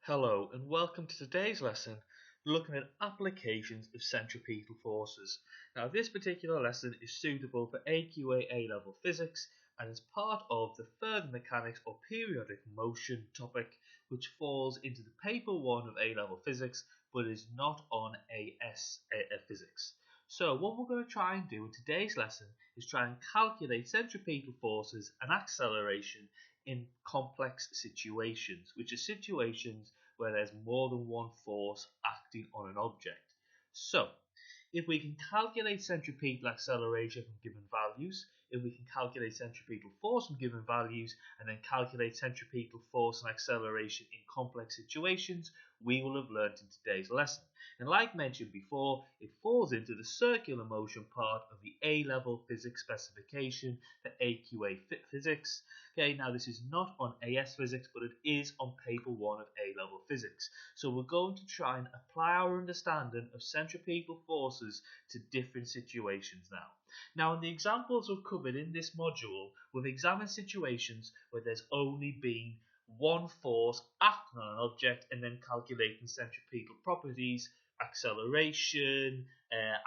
Hello and welcome to today's lesson looking at applications of centripetal forces. Now this particular lesson is suitable for AQA A Level Physics and is part of the further mechanics or periodic motion topic which falls into the paper 1 of A Level Physics but is not on AS Physics. So what we're going to try and do in today's lesson is try and calculate centripetal forces and acceleration in complex situations, which are situations where there's more than one force acting on an object. So, if we can calculate centripetal acceleration from given values, if we can calculate centripetal force from given values, and then calculate centripetal force and acceleration in complex situations, we will have learnt in today's lesson. And like mentioned before, it falls into the circular motion part of the A-level physics specification for AQA Physics. Okay, now this is not on AS Physics, but it is on paper 1 of A-level Physics. So we're going to try and apply our understanding of centripetal forces to different situations now. Now, in the examples we've covered in this module, we've examined situations where there's only been one force acting on an object and then calculating centripetal properties, acceleration,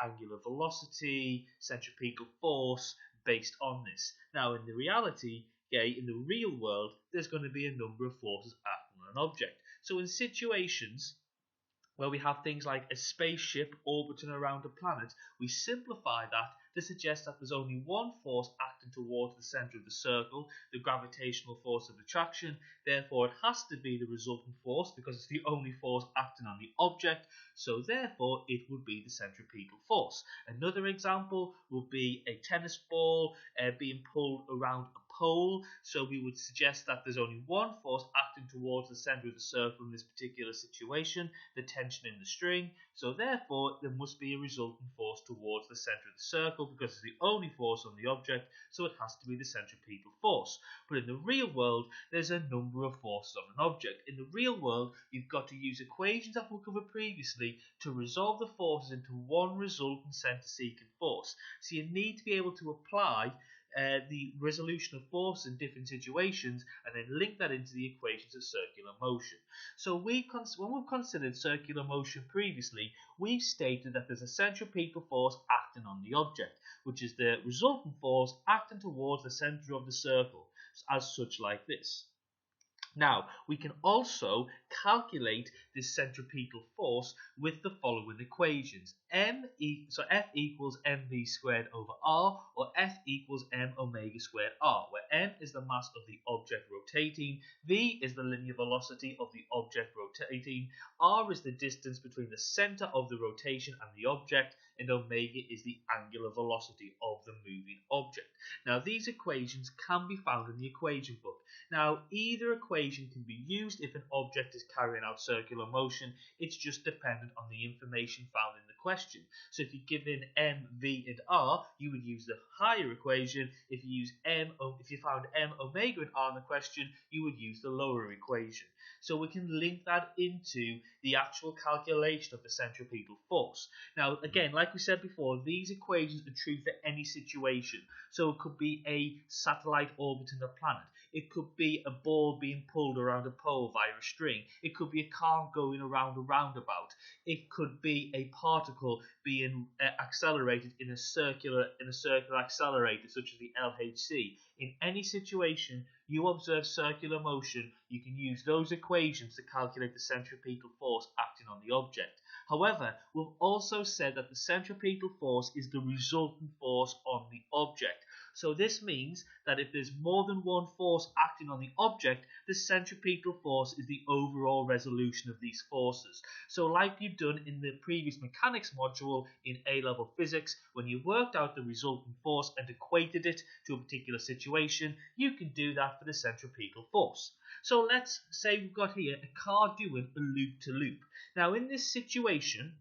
angular velocity, centripetal force based on this. Now, in the reality, in the real world, there's going to be a number of forces acting on an object. So in situations where we have things like a spaceship orbiting around a planet, we simplify that to suggest that there's only one force acting towards the center of the circle, the gravitational force of attraction. Therefore, it has to be the resultant force because it's the only force acting on the object. So therefore, it would be the centripetal force. Another example would be a tennis ball being pulled around a pole. So we would suggest that there's only one force acting towards the center of the circle in this particular situation, the tension in the string. So therefore, there must be a resultant force towards the center of the circle because it's the only force on the object, so it has to be the centripetal force. But in the real world, there's a number of forces on an object. In the real world, you've got to use equations that we covered previously to resolve the forces into one resultant center-secant force. So you need to be able to apply the resolution of force in different situations and then link that into the equations of circular motion. So when we've considered circular motion previously, we've stated that there's a centripetal force acting on the object, which is the resultant force acting towards the center of the circle, as such like this. Now, we can also calculate this centripetal force with the following equations. So F equals mv squared over r, or F equals m omega squared r, where m is the mass of the object rotating, v is the linear velocity of the object rotating, r is the distance between the center of the rotation and the object, and omega is the angular velocity of the moving object. Now, these equations can be found in the equation book. Now, either equation can be used if an object is carrying out circular motion. It's just dependent on the information found in the question. So if you give in m, v, and r, you would use the higher equation. If you found m, omega, and r in the question, you would use the lower equation. So we can link that into the actual calculation of the centripetal force. Now, again, like we said before, these equations are true for any situation. So it could be a satellite orbiting a planet. It could be a ball being pulled around a pole via a string. It could be a car going around a roundabout. It could be a particle being accelerated in a circular accelerator, such as the LHC. In any situation you observe circular motion, you can use those equations to calculate the centripetal force acting on the object. However, we've also said that the centripetal force is the resultant force on the object. So this means that if there's more than one force acting on the object, the centripetal force is the overall resolution of these forces. So like you've done in the previous mechanics module in A-level physics, when you worked out the resultant force and equated it to a particular situation, you can do that for the centripetal force. So let's say we've got here a car doing a loop-to-loop. Now in this situation,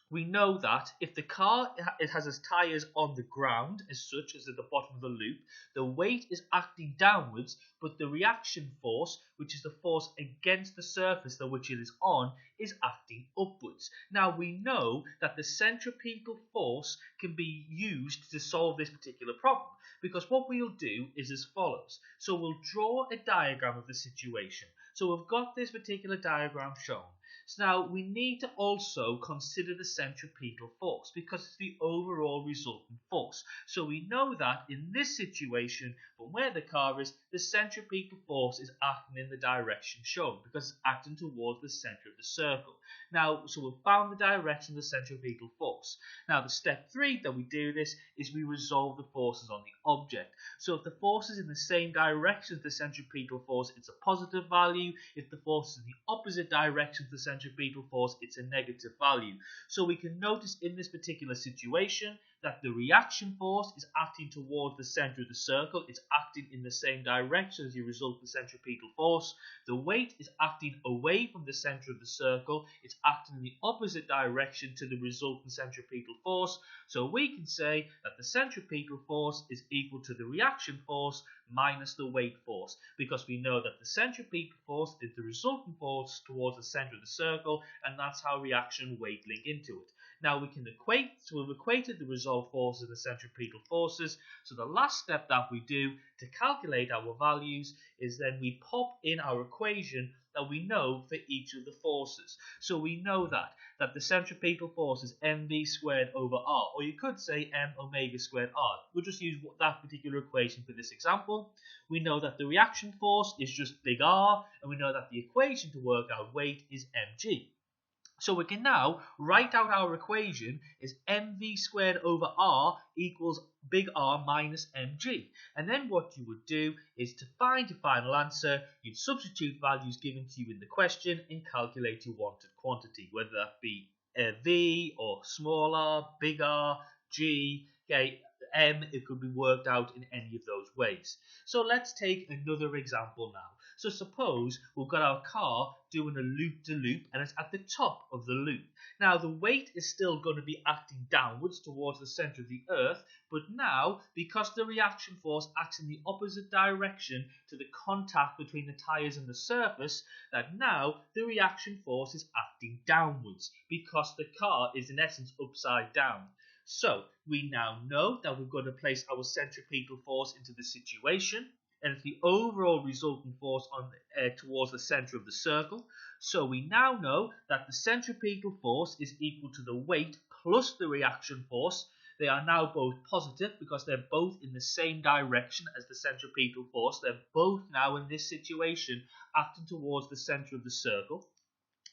we know that if the car it has its tyres on the ground, as such as at the bottom of the loop, the weight is acting downwards, but the reaction force, which is the force against the surface that which it is on, is acting upwards. Now we know that the centripetal force can be used to solve this particular problem, because what we'll do is as follows. So we'll draw a diagram of the situation. So we've got this particular diagram shown. So now we need to also consider the centripetal force because it's the overall resultant force. So we know that in this situation, from where the car is, the centripetal force is acting in the direction shown because it's acting towards the center of the circle. Now, so we've found the direction of the centripetal force. Now, the step 3 that we do this is we resolve the forces on the object. So if the force is in the same direction as the centripetal force, it's a positive value. If the force is in the opposite direction of the centripetal force, it's a negative value. So we can notice in this particular situation that the reaction force is acting towards the center of the circle. It's acting in the same direction as the resultant centripetal force. The weight is acting away from the center of the circle. It's acting in the opposite direction to the resultant centripetal force. So we can say that the centripetal force is equal to the reaction force minus the weight force, because we know that the centripetal force is the resultant force towards the center of the circle, and that's how reaction and weight link into it. Now we can equate, so we've equated the resolved forces and the centripetal forces. So the last step that we do to calculate our values is then we pop in our equation that we know for each of the forces. So we know that the centripetal force is mv squared over r, or you could say m omega squared r. We'll just use that particular equation for this example. We know that the reaction force is just big R, and we know that the equation to work out weight is mg. So we can now write out our equation as mv squared over r equals big R minus mg. And then what you would do is to find your final answer, you'd substitute values given to you in the question and calculate your wanted quantity, whether that be v or small r, big R, g, okay, m, it could be worked out in any of those ways. So let's take another example now. So suppose we've got our car doing a loop-to-loop and it's at the top of the loop. Now the weight is still going to be acting downwards towards the center of the earth, but now because the reaction force acts in the opposite direction to the contact between the tires and the surface, that now the reaction force is acting downwards because the car is in essence upside down. So we now know that we've got to place our centripetal force into the situation, and it's the overall resultant force on towards the center of the circle. So we now know that the centripetal force is equal to the weight plus the reaction force. They are now both positive because they're both in the same direction as the centripetal force. They're both now in this situation acting towards the center of the circle.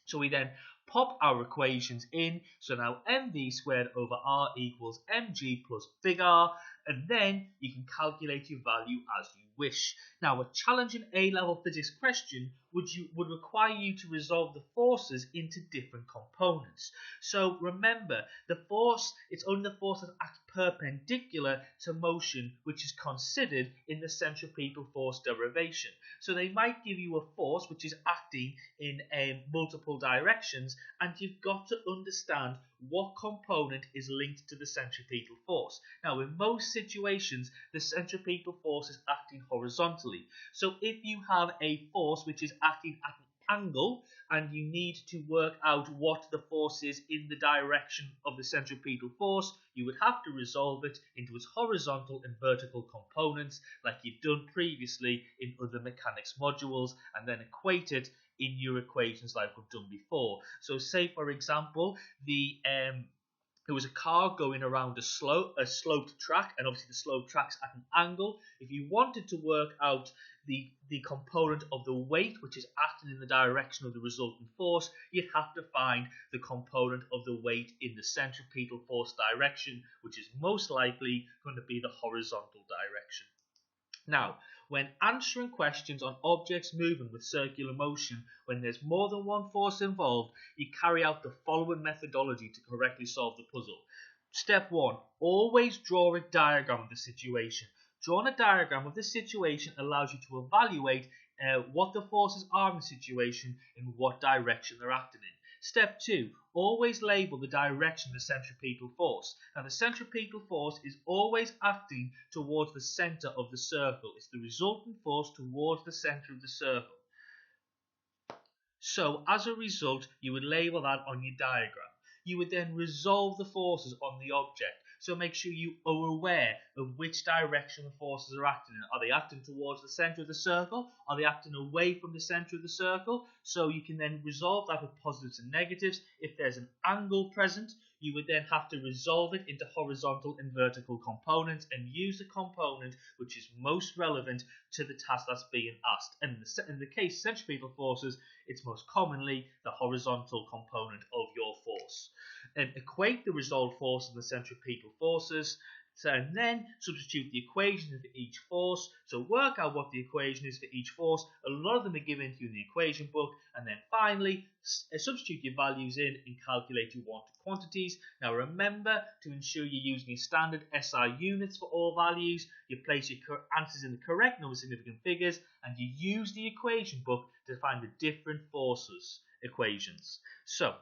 So we then pop our equations in. So now mv squared over r equals mg plus big R, and then you can calculate your value as you wish. Now a challenging A-level physics question would require you to resolve the forces into different components. So remember, the force, it's only the force that acts perpendicular to motion which is considered in the centripetal force derivation. So they might give you a force which is acting in multiple directions, and you've got to understand what component is linked to the centripetal force. Now in most situations the centripetal force is acting horizontally. So if you have a force which is acting at an angle and you need to work out what the force is in the direction of the centripetal force, you would have to resolve it into its horizontal and vertical components like you've done previously in other mechanics modules, and then equate it in your equations like we've done before. So say for example there was a car going around a sloped track, and obviously the sloped track's at an angle. If you wanted to work out the component of the weight which is acting in the direction of the resultant force, you'd have to find the component of the weight in the centripetal force direction, which is most likely going to be the horizontal direction. Now, when answering questions on objects moving with circular motion, when there's more than one force involved, you carry out the following methodology to correctly solve the puzzle. Step 1. Always draw a diagram of the situation. Drawing a diagram of the situation allows you to evaluate what the forces are in the situation and what direction they're acting in. Step 2. Always label the direction of the centripetal force. Now the centripetal force is always acting towards the centre of the circle. It's the resultant force towards the centre of the circle. So as a result, you would label that on your diagram. You would then resolve the forces on the object. So make sure you are aware of which direction the forces are acting in. Are they acting towards the centre of the circle? Are they acting away from the centre of the circle? So you can then resolve that with positives and negatives. If there's an angle present, you would then have to resolve it into horizontal and vertical components and use the component which is most relevant to the task that's being asked. And in the case of centripetal forces, it's most commonly the horizontal component of your force. And equate the resolved force of the centripetal forces, and then substitute the equations for each force. So work out what the equation is for each force. A lot of them are given to you in the equation book. And then finally, substitute your values in and calculate your wanted quantities. Now remember to ensure you're using your standard SI units for all values. You place your answers in the correct number of significant figures, and you use the equation book to find the different forces equations. So,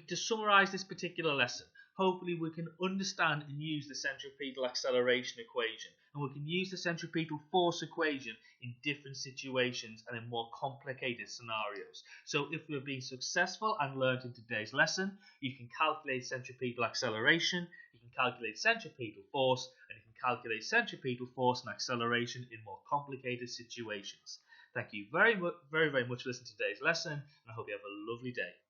to summarise this particular lesson, hopefully we can understand and use the centripetal acceleration equation, and we can use the centripetal force equation in different situations and in more complicated scenarios. So if we've been successful and learned in today's lesson, you can calculate centripetal acceleration, you can calculate centripetal force, and you can calculate centripetal force and acceleration in more complicated situations. Thank you very much for listening to today's lesson, and I hope you have a lovely day.